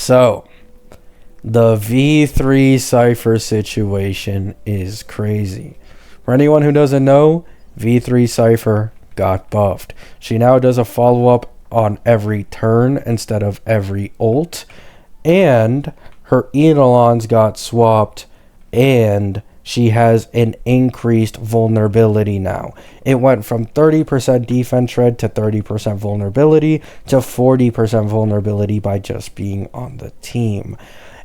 So, the V3 Cipher situation is crazy. For anyone who doesn't know, V3 Cipher got buffed. She now does a follow-up on every turn instead of every ult. And her Eidolons got swapped, and she has an increased vulnerability now. It went from 30% defense shred to 30% vulnerability to 40% vulnerability by just being on the team.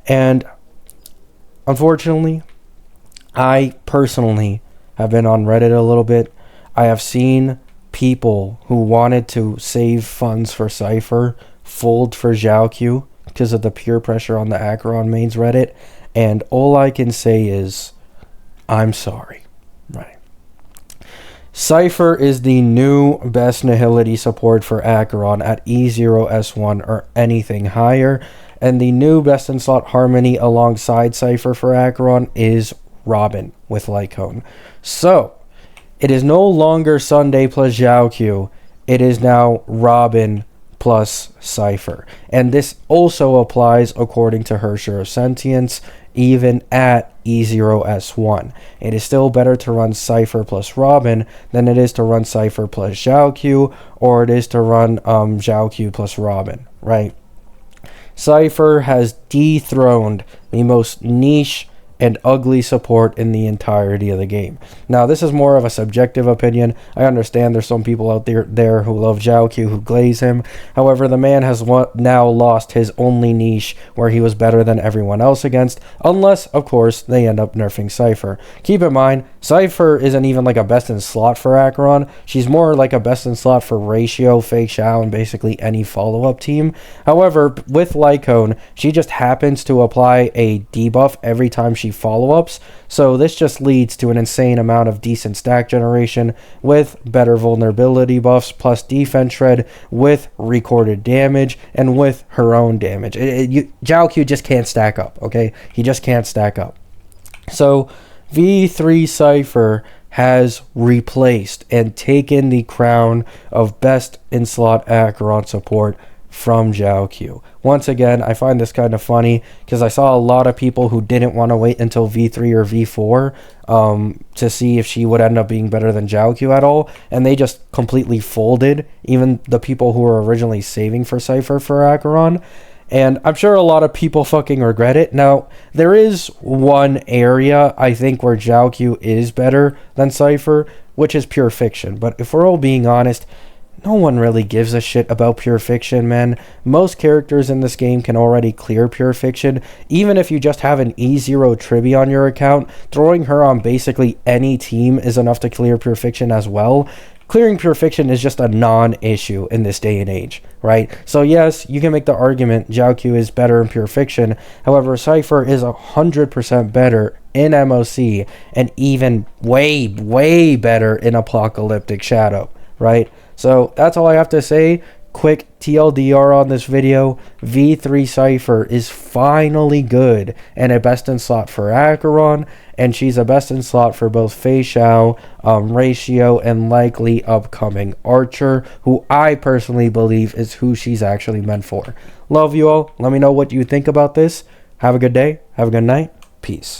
And unfortunately, I personally have been on Reddit a little bit. I have seen people who wanted to save funds for Cipher fold for Zhao Q because of the peer pressure on the Acheron mains Reddit. And all I can say is, I'm sorry. Right. Cipher is the new best Nihility support for Acheron at E0S1 or anything higher. And the new best in slot Harmony alongside Cipher for Acheron is Robin with Lycone. So, it is no longer Sunday plus Zhao Q. It is now Robin plus Cipher. And this also applies according to Hersher of Sentience, even at E0S1. It is still better to run Cipher plus Robin than it is to run Cipher plus Zhao Q, or it is to run Zhao Q plus Robin, right? Cipher has dethroned the most niche and ugly support in the entirety of the game. Now, this is more of a subjective opinion. I understand there's some people out there who love Zhao Q, who glaze him. However, the man has now lost his only niche where he was better than everyone else against, unless, of course, they end up nerfing Cipher. Keep in mind, Cipher isn't even like a best in slot for Acheron. She's more like a best in slot for Ratio, Fake Xiao, and basically any follow-up team. However, with Lycone, she just happens to apply a debuff every time she follow-ups, so this just leads to an insane amount of decent stack generation with better vulnerability buffs plus defense shred with recorded damage and with her own damage. Zhao Q just can't stack up, okay? He just can't stack up. So V3 Cipher has replaced and taken the crown of best in slot Acheron support from Zhao Q. Once again, I find this kind of funny because I saw a lot of people who didn't want to wait until V3 or V4 to see if she would end up being better than Zhao Q at all, and they just completely folded, even the people who were originally saving for Cipher for Acheron. And I'm sure a lot of people fucking regret it. Now, there is one area I think where Zhao Q is better than Cipher, which is Pure Fiction. But if we're all being honest, no one really gives a shit about Pure Fiction, man. Most characters in this game can already clear Pure Fiction. Even if you just have an E0 Tribby on your account, throwing her on basically any team is enough to clear Pure Fiction as well. Clearing Pure Fiction is just a non-issue in this day and age, right? So yes, you can make the argument Zhao Q is better in Pure Fiction. However, Cipher is 100% better in MOC and even way, way better in Apocalyptic Shadow, right? So that's all I have to say. Quick TLDR on this video. V3 Cipher is finally good and a best in slot for Acheron, and she's a best in slot for both Fei Xiao, Ratio, and likely upcoming Archer, who I personally believe is who she's actually meant for. Love you all. Let me know what you think about this. Have a good day. Have a good night. Peace.